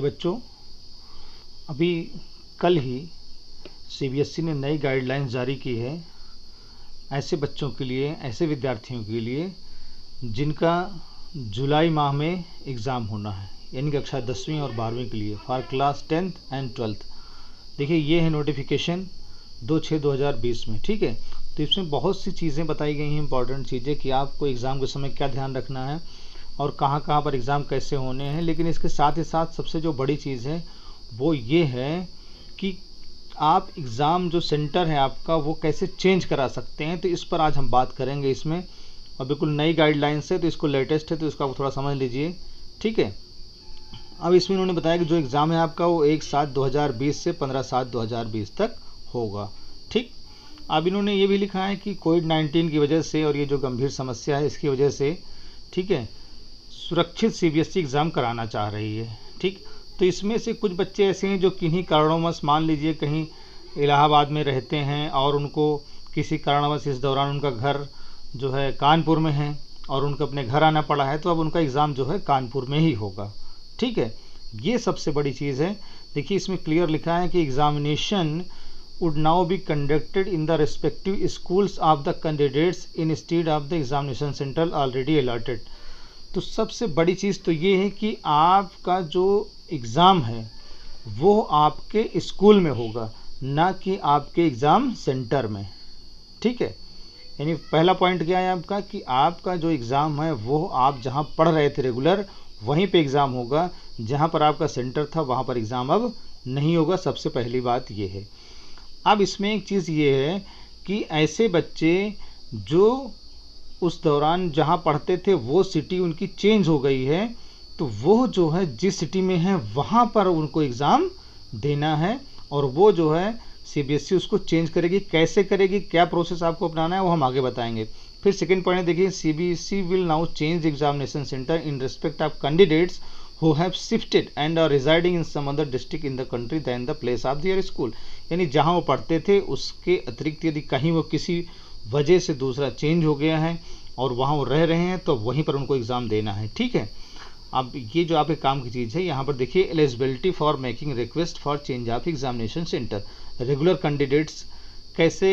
बच्चों, अभी कल ही सीबीएसई ने नई गाइडलाइंस जारी की है ऐसे बच्चों के लिए, ऐसे विद्यार्थियों के लिए जिनका जुलाई माह में एग्ज़ाम होना है, यानी कक्षा 10वीं और 12वीं के लिए for class 10th and 12th। देखिए, ये है नोटिफिकेशन 2/6/2020 में। ठीक है, तो इसमें बहुत सी चीज़ें बताई गई हैं, इंपॉर्टेंट चीज़ें कि आपको एग्ज़ाम के समय क्या ध्यान रखना है और कहाँ कहाँ पर एग्ज़ाम कैसे होने हैं। लेकिन इसके साथ ही साथ सबसे जो बड़ी चीज़ है वो ये है कि आप एग्ज़ाम जो सेंटर है आपका वो कैसे चेंज करा सकते हैं। तो इस पर आज हम बात करेंगे इसमें, और बिल्कुल नई गाइडलाइंस है तो इसको लेटेस्ट है तो इसका थोड़ा समझ लीजिए। ठीक है, अब इसमें उन्होंने बताया कि जो एग्ज़ाम है आपका वो 1/7/2020 से 15/7/2020 तक होगा। ठीक, अब इन्होंने ये भी लिखा है कि कोविड-19 की वजह से और ये जो गंभीर समस्या है इसकी वजह से, ठीक है, सुरक्षित सीबीएसई एग्ज़ाम कराना चाह रही है। ठीक, तो इसमें से कुछ बच्चे ऐसे हैं जो किन्हीं कारणवश, मान लीजिए कहीं इलाहाबाद में रहते हैं और उनको किसी कारणवश इस दौरान उनका घर जो है कानपुर में है और उनको अपने घर आना पड़ा है, तो अब उनका एग्ज़ाम जो है कानपुर में ही होगा। ठीक है, ये सबसे बड़ी चीज़ है। देखिए, इसमें क्लियर लिखा है कि examination would now be conducted in the respective schools of the candidates instead of the examination center already allotted। तो सबसे बड़ी चीज़ तो ये है कि आपका जो एग्ज़ाम है वो आपके स्कूल में होगा, ना कि आपके एग्ज़ाम सेंटर में। ठीक है, यानी पहला पॉइंट क्या है आपका कि आपका जो एग्ज़ाम है वो आप जहाँ पढ़ रहे थे रेगुलर वहीं पे एग्ज़ाम होगा, जहाँ पर आपका सेंटर था वहाँ पर एग्ज़ाम अब नहीं होगा। सबसे पहली बात ये है। अब इसमें एक चीज़ ये है कि ऐसे बच्चे जो उस दौरान जहाँ पढ़ते थे वो सिटी उनकी चेंज हो गई है, तो वो जो है जिस सिटी में है वहाँ पर उनको एग्ज़ाम देना है, और वो जो है सीबीएसई उसको चेंज करेगी। कैसे करेगी, क्या प्रोसेस आपको अपनाना है वो हम आगे बताएंगे। फिर सेकंड पॉइंट देखिए, CBSE will now change examination centre in respect of candidates who have shifted and are residing in some other district in the country than the place of their school। यानी जहाँ वो पढ़ते थे उसके अतिरिक्त यदि कहीं वो किसी वजह से दूसरा चेंज हो गया है और वहाँ वो रह रहे हैं तो वहीं पर उनको एग्ज़ाम देना है। ठीक है, अब ये जो आपके काम की चीज़ है, यहाँ पर देखिए, eligibility for making request for change of examination centre. Regular candidates कैसे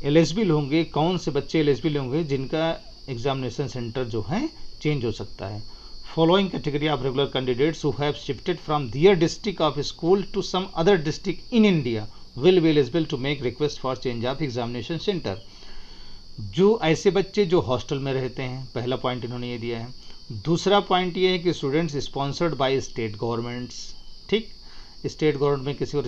एलिजिबल होंगे, कौन से बच्चे एलिजिबल होंगे जिनका एग्जामिनेशन सेंटर जो है चेंज हो सकता है। Following category of regular candidates who have shifted from their district of school to some other district in India will be eligible to make request for change of examination center। जो ऐसे बच्चे जो hostel में रहते हैं, पहला point इन्होंने ये दिया है। दूसरा पॉइंट ये है कि students sponsored by state governments. ठीक, स्टेट गवर्नमेंट में किसी को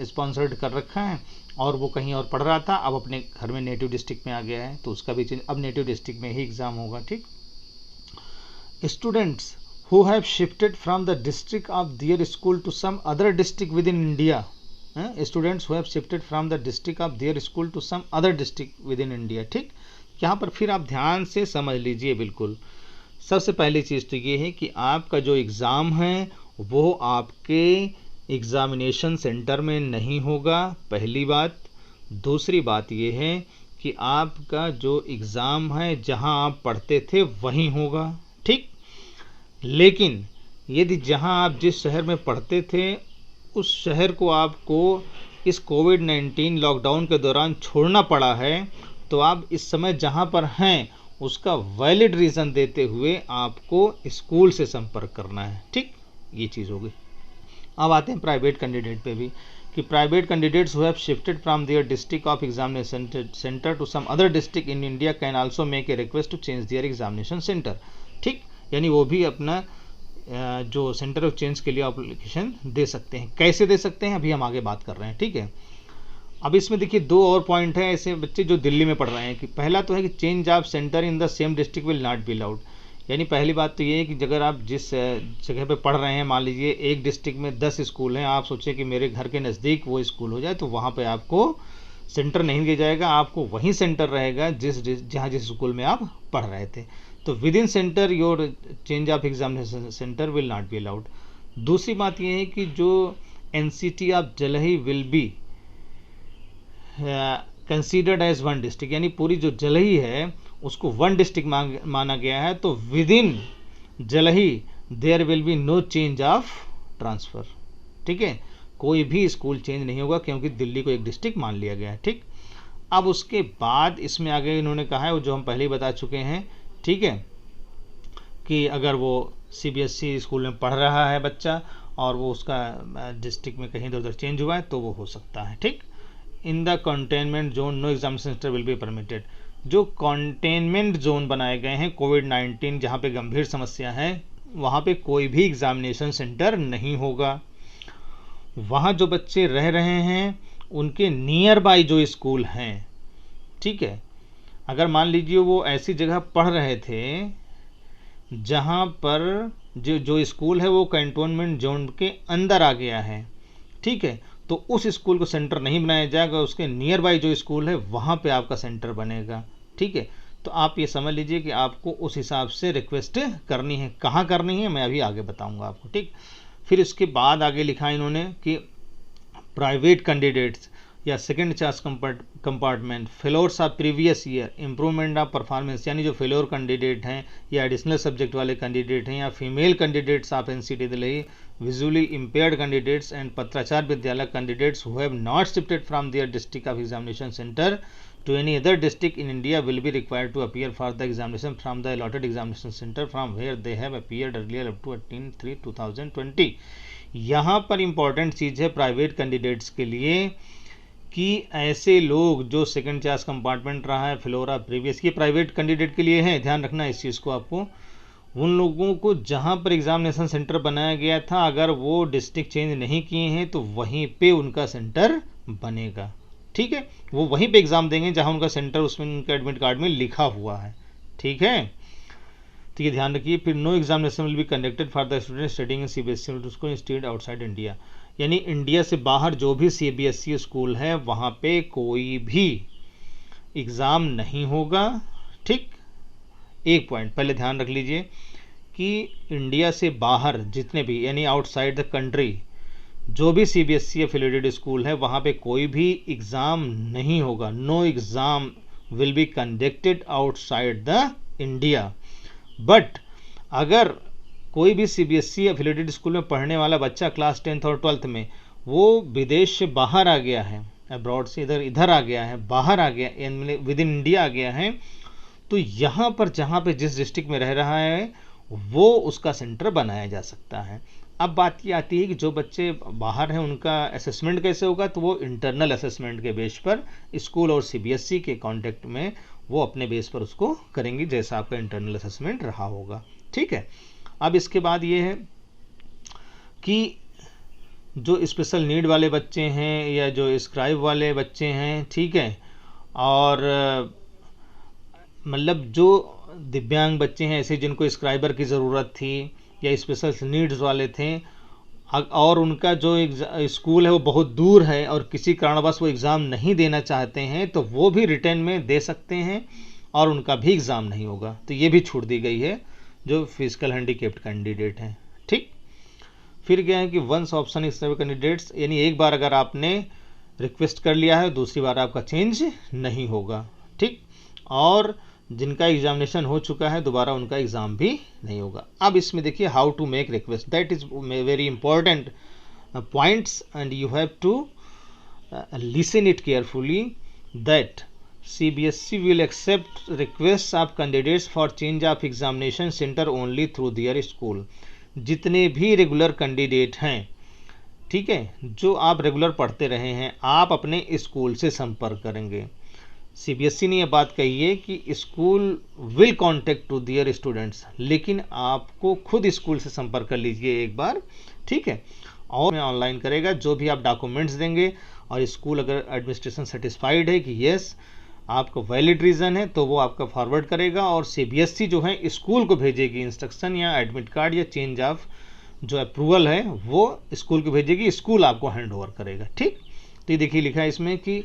स्पॉन्सर्ड कर रखा है और वो कहीं और पढ़ रहा था, अब अपने घर में नेटिव डिस्ट्रिक्ट में आ गया है तो उसका भी चेंज, अब नेटिव डिस्ट्रिक्ट में ही एग्ज़ाम होगा। ठीक, students who have shifted from the district of their school to some other district within India। students who have shifted from the district of their school to some other district within India। ठीक, यहाँ पर फिर आप ध्यान से समझ लीजिए। बिल्कुल सबसे पहली चीज़ तो ये है कि आपका जो एग्ज़ाम है वो आपके एग्ज़ामिनेशन सेंटर में नहीं होगा, पहली बात। दूसरी बात ये है कि आपका जो एग्ज़ाम है जहाँ आप पढ़ते थे वहीं होगा। ठीक, लेकिन यदि जहां आप जिस शहर में पढ़ते थे उस शहर को आपको इस कोविड-19 लॉकडाउन के दौरान छोड़ना पड़ा है, तो आप इस समय जहां पर हैं उसका वैलिड रीज़न देते हुए आपको स्कूल से संपर्क करना है। ठीक, ये चीज़ हो गई। अब आते हैं प्राइवेट कैंडिडेट पे भी, कि private candidates who have shifted from their district of examination centre to some other district in India can also make a request to change their examination centre. ठीक, यानी वो भी अपना जो सेंटर ऑफ चेंज के लिए एप्लीकेशन दे सकते हैं। कैसे दे सकते हैं अभी हम आगे बात कर रहे हैं। ठीक है, अब इसमें देखिए दो और पॉइंट हैं ऐसे बच्चे जो दिल्ली में पढ़ रहे हैं। कि पहला तो है कि change of centre in the same district will not be allowed. यानी पहली बात तो ये है कि अगर आप जिस जगह पे पढ़ रहे हैं, मान लीजिए एक डिस्ट्रिक्ट में 10 स्कूल हैं, आप सोचें कि मेरे घर के नज़दीक वो स्कूल हो जाए, तो वहाँ पर आपको सेंटर नहीं दिया जाएगा, आपको वहीं सेंटर रहेगा जिस स्कूल में आप पढ़ रहे थे। तो within centre your change of examination centre will not be allowed. दूसरी बात यह है कि जो NCT of Delhi will be considered as one district, यानी पूरी जो जलही है उसको वन डिस्ट्रिक्ट माना गया है, तो within Delhi there will be no change of transfer. ठीक है, कोई भी स्कूल चेंज नहीं होगा क्योंकि दिल्ली को एक डिस्ट्रिक्ट मान लिया गया है। ठीक, अब उसके बाद इसमें आगे इन्होंने कहा है, वो जो हम पहले ही बता चुके हैं, ठीक है, कि अगर वो सीबीएसई स्कूल में पढ़ रहा है बच्चा और वो उसका डिस्ट्रिक्ट में कहीं इधर उधर चेंज हुआ है तो वो हो सकता है। ठीक, in the containment zone no examination centre will be permitted. जो कंटेनमेंट जोन बनाए गए हैं कोविड-19 जहाँ पे गंभीर समस्या है, वहाँ पे कोई भी एग्जामिनेशन सेंटर नहीं होगा। वहाँ जो बच्चे रह रहे हैं उनके नियर बाई जो स्कूल हैं, ठीक है, अगर मान लीजिए वो ऐसी जगह पढ़ रहे थे जहाँ पर जो स्कूल है वो कंटोनमेंट जोन के अंदर आ गया है, ठीक है, तो उस स्कूल को सेंटर नहीं बनाया जाएगा, उसके नियर बाई जो स्कूल है वहाँ पे आपका सेंटर बनेगा। ठीक है, तो आप ये समझ लीजिए कि आपको उस हिसाब से रिक्वेस्ट करनी है। कहाँ करनी है मैं अभी आगे बताऊंगा आपको। ठीक, फिर इसके बाद आगे लिखा इन्होंने कि प्राइवेट कैंडिडेट्स या second chance compartment failures of previous year improvement of performance, यानी जो फेलोर कैंडिडेट हैं या एडिशनल सब्जेक्ट वाले कैंडिडेट हैं या female candidates of NCT Delhi, visually impaired candidates and पत्राचार विद्यालय candidates who have not shifted from their district of examination centre to any other district in India will be required to appear for the examination from the allotted examination center from where they have appeared earlier up to 18/3/2020। यहाँ पर important चीज़ है private candidates के लिए कि ऐसे लोग जो second chance compartment रहा है फ्लोरा प्रीवियस, ये प्राइवेट कैंडिडेट के लिए है, ध्यान रखना इस चीज़ को आपको। उन लोगों को जहाँ पर एग्जामिनेशन सेंटर बनाया गया था अगर वो डिस्ट्रिक्ट चेंज नहीं किए हैं तो वहीं पे उनका सेंटर बनेगा। ठीक है, वो वहीं पे एग्ज़ाम देंगे जहाँ उनका सेंटर उसमें उनके एडमिट कार्ड में लिखा हुआ है। ठीक है, तो ये ध्यान रखिए। फिर no examination will be conducted for the student studying in CBSE school state outside India, यानी इंडिया से बाहर जो भी सीबीएसई स्कूल है वहाँ पे कोई भी एग्ज़ाम नहीं होगा। ठीक, एक पॉइंट पहले ध्यान रख लीजिए कि इंडिया से बाहर जितने भी यानी आउटसाइड द कंट्री जो भी सीबीएसई एफिलिएटेड स्कूल है वहाँ पे कोई भी एग्ज़ाम नहीं होगा। No exam will be conducted outside the India. But अगर कोई भी सीबीएसई एफिलिएटेड स्कूल में पढ़ने वाला बच्चा क्लास 10th और 12th में वो विदेश से बाहर आ गया है, अब्रॉड से इधर आ गया है, बाहर आ गया यानी विद इन इंडिया आ गया है, तो यहाँ पर जहाँ पे जिस डिस्ट्रिक्ट में रह रहा है वो उसका सेंटर बनाया जा सकता है। अब बात ये आती है कि जो बच्चे बाहर हैं उनका असेसमेंट कैसे होगा, तो वो इंटरनल असेसमेंट के बेस पर स्कूल और सीबीएसई के कांटेक्ट में वो अपने बेस पर उसको करेंगी जैसा आपका इंटरनल असेसमेंट रहा होगा। ठीक है, अब इसके बाद ये है कि जो स्पेशल नीड वाले बच्चे हैं या जो स्क्राइब वाले बच्चे हैं, ठीक है, और मतलब जो दिव्यांग बच्चे हैं ऐसे जिनको स्क्राइबर की ज़रूरत थी या स्पेशल नीड्स वाले थे और उनका जो स्कूल है वो बहुत दूर है और किसी कारणवश वो एग्ज़ाम नहीं देना चाहते हैं तो वो भी रिटर्न में दे सकते हैं और उनका भी एग्ज़ाम नहीं होगा। तो ये भी छूट दी गई है जो फिजिकल हैंडीकेप्ड कैंडिडेट हैं। ठीक, फिर क्या है कि वंस ऑप्शन एक्सेप्ट कैंडिडेट्स, यानी एक बार अगर आपने रिक्वेस्ट कर लिया है दूसरी बार आपका चेंज नहीं होगा। ठीक, और जिनका एग्जामिनेशन हो चुका है दोबारा उनका एग्ज़ाम भी नहीं होगा। अब इसमें देखिए how to make request, that is very important points and you have to listen it carefully that CBSE will accept requests of candidates for change of examination center only through their school। जितने भी regular candidate हैं, ठीक है, जो आप regular पढ़ते रहे हैं आप अपने स्कूल से संपर्क करेंगे। CBSE ने यह बात कही है कि school will contact to their students, लेकिन आपको खुद स्कूल से संपर्क कर लीजिए एक बार। ठीक है, और ऑनलाइन करेगा जो भी आप डॉक्यूमेंट्स देंगे और स्कूल अगर एडमिनिस्ट्रेशन सेटिस्फाइड है कि येस आपका वैलिड रीज़न है तो वो आपका फॉरवर्ड करेगा और CBSE जो है स्कूल को भेजेगी इंस्ट्रक्शन या एडमिट कार्ड या चेंज ऑफ जो अप्रूवल है वो स्कूल को भेजेगी, स्कूल आपको हैंड ओवर करेगा। ठीक, तो ये देखिए लिखा है इसमें कि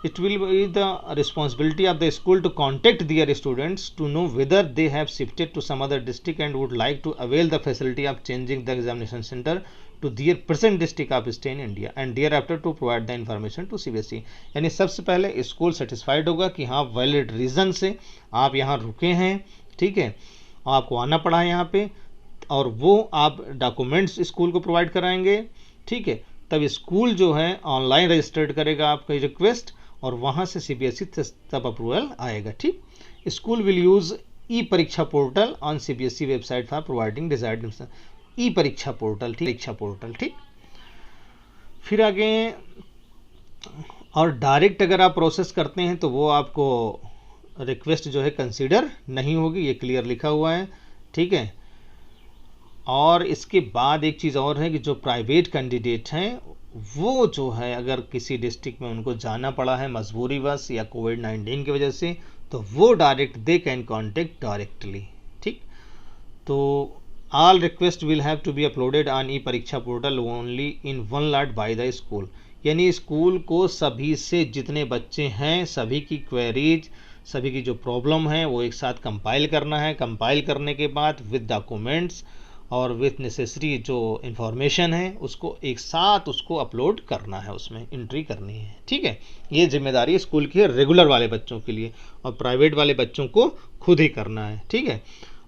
it will be the responsibility of the school to contact their students to know whether they have shifted to some other district and would like to avail the facility of changing the examination center to their present district of stay in India and thereafter to provide the information to CBSE। यानी सबसे पहले school satisfied होगा कि हाँ valid reason से आप यहाँ रुके हैं, ठीक है, आपको आना पड़ा है यहाँ पे, और वो आप डॉक्यूमेंट्स स्कूल को प्रोवाइड कराएंगे, ठीक है। तब स्कूल जो है ऑनलाइन रजिस्टर्ड करेगा आपका रिक्वेस्ट और वहाँ से सीबीएसई तब अप्रूवल आएगा, ठीक। School will use e Pariksha portal on CBSE website for providing desired e Pariksha portal, ठीक, परीक्षा पोर्टल, ठीक। फिर आगे और डायरेक्ट अगर आप प्रोसेस करते हैं तो वो आपको रिक्वेस्ट जो है कंसीडर नहीं होगी, ये क्लियर लिखा हुआ है, ठीक है। और इसके बाद एक चीज़ और है कि जो प्राइवेट कैंडिडेट हैं वो जो है अगर किसी डिस्ट्रिक्ट में उनको जाना पड़ा है मजबूरीवश या कोविड-19 की वजह से, तो वो direct they can contact directly, ठीक। तो all request will have to be uploaded on e Pariksha portal only in one lot by the school, यानी स्कूल को सभी से जितने बच्चे हैं सभी की क्वेरीज, सभी की जो प्रॉब्लम है वो एक साथ कंपाइल करना है। कंपाइल करने के बाद विद डॉक्यूमेंट्स और विथ नेसेसरी जो इन्फॉर्मेशन है उसको एक साथ उसको अपलोड करना है, उसमें एंट्री करनी है, ठीक है। ये जिम्मेदारी स्कूल की है रेगुलर वाले बच्चों के लिए, और प्राइवेट वाले बच्चों को खुद ही करना है, ठीक है।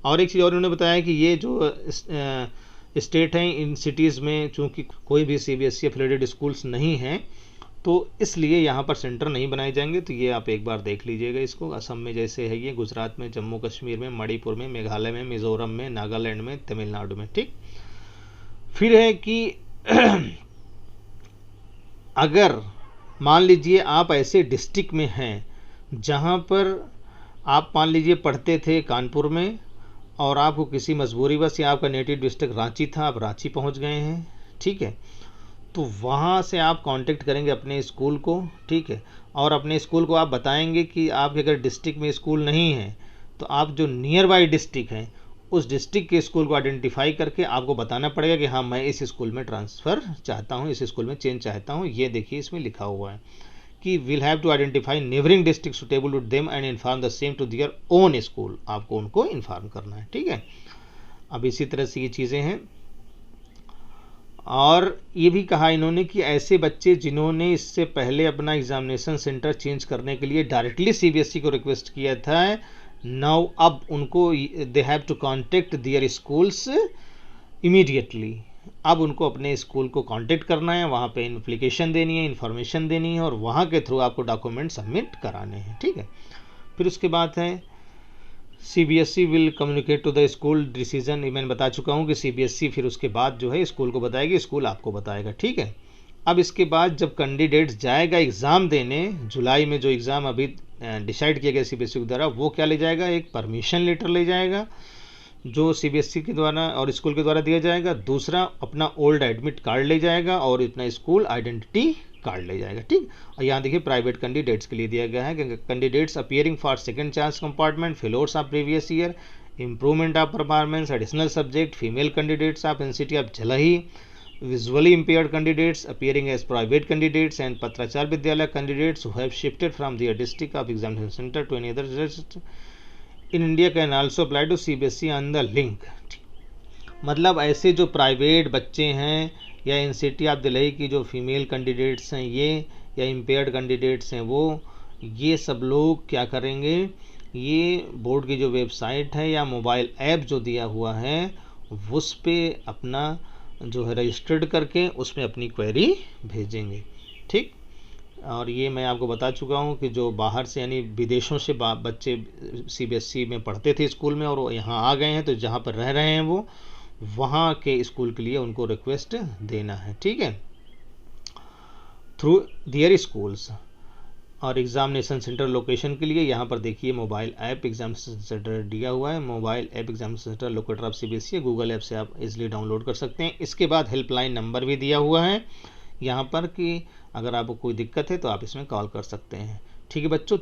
और एक चीज़ और उन्होंने बताया कि ये जो स्टेट हैं इन सिटीज़ में चूँकि कोई भी सीबीएसई एफिलिएटेड स्कूल्स नहीं हैं तो इसलिए यहाँ पर सेंटर नहीं बनाए जाएंगे। तो ये आप एक बार देख लीजिएगा इसको। असम में जैसे है ये, गुजरात में, जम्मू कश्मीर में, मणिपुर में, मेघालय में, मिज़ोरम में, नागालैंड में, तमिलनाडु में, ठीक। फिर है कि अगर मान लीजिए आप ऐसे डिस्ट्रिक्ट में हैं जहाँ पर आप मान लीजिए पढ़ते थे कानपुर में और आपको किसी मजबूरीवश या आपका नेटिव डिस्ट्रिक्ट रांची था, आप रांची पहुँच गए हैं, ठीक है। तो वहाँ से आप कांटेक्ट करेंगे अपने स्कूल को, ठीक है। और अपने स्कूल को आप बताएंगे कि आपके अगर डिस्ट्रिक्ट में स्कूल नहीं है तो आप जो नियर बाई डिस्ट्रिक्ट हैं उस डिस्ट्रिक्ट के स्कूल को आइडेंटिफाई करके आपको बताना पड़ेगा कि हाँ मैं इस स्कूल में ट्रांसफ़र चाहता हूँ, इस स्कूल में चेंज चाहता हूँ। ये देखिए इसमें लिखा हुआ है कि will have to identify neighbouring district suitable to them and inform the same to their own school, आपको उनको इन्फॉर्म करना है, ठीक है। अब इसी तरह से ये चीज़ें हैं। और ये भी कहा इन्होंने कि ऐसे बच्चे जिन्होंने इससे पहले अपना एग्जामिनेशन सेंटर चेंज करने के लिए डायरेक्टली सीबीएसई को रिक्वेस्ट किया था, नाउ अब उनको they have to contact their schools immediately. अब उनको अपने स्कूल को कांटेक्ट करना है, वहाँ पे एप्लीकेशन देनी है, इन्फॉर्मेशन देनी है और वहाँ के थ्रू आपको डॉक्यूमेंट सबमिट कराने हैं, ठीक है। फिर उसके बाद है CBSE will communicate to the school decision. ये मैंने बता चुका हूँ कि सीबीएसई फिर उसके बाद जो है स्कूल को बताएगी, स्कूल आपको बताएगा, ठीक है। अब इसके बाद जब कैंडिडेट्स जाएगा एग्ज़ाम देने, जुलाई में जो एग्ज़ाम अभी डिसाइड किया गया सीबीएसई के द्वारा, वो क्या ले जाएगा, एक परमिशन लेटर ले जाएगा जो सीबीएसई के द्वारा और स्कूल के द्वारा दिया जाएगा। दूसरा अपना ओल्ड एडमिट कार्ड ले जाएगा और अपना स्कूल आइडेंटिटी कार्ड ले जाएगा, ठीक। और यहाँ देखिए प्राइवेट कैंडिडेट्स के लिए दिया गया है कि candidates appearing for second chance compartment, failures of previous year, improvement of performance, additional subject, female candidates of NCT of Delhi, visually impaired candidates appearing as private candidates, and Patrachar Vidyalaya candidates who have shifted from their district of examination center to any other district in India can also apply to CBSE on the link। मतलब ऐसे जो private बच्चे हैं या NCT of Delhi की जो female candidates हैं ये, या इम्पेयर्ड कैंडिडेट्स हैं वो, ये सब लोग क्या करेंगे, ये बोर्ड की जो वेबसाइट है या मोबाइल ऐप जो दिया हुआ है उस पर अपना जो है रजिस्टर्ड करके उसमें अपनी क्वेरी भेजेंगे, ठीक। और ये मैं आपको बता चुका हूँ कि जो बाहर से यानी विदेशों से बच्चे सीबीएसई में पढ़ते थे स्कूल में और वो यहाँ आ गए हैं तो जहाँ पर रह रहे हैं वो वहाँ के स्कूल के लिए उनको रिक्वेस्ट देना है, ठीक है, थ्रू दियर स्कूल्स। और एग्जामिनेशन सेंटर लोकेशन के लिए यहाँ पर देखिए मोबाइल ऐप एग्जामिनेशन सेंटर दिया हुआ है। Mobile app examination centre locator of CBSE Google app से आप इजीली डाउनलोड कर सकते हैं। इसके बाद हेल्पलाइन नंबर भी दिया हुआ है यहाँ पर कि अगर आपको कोई दिक्कत है तो आप इसमें कॉल कर सकते हैं, ठीक है बच्चों।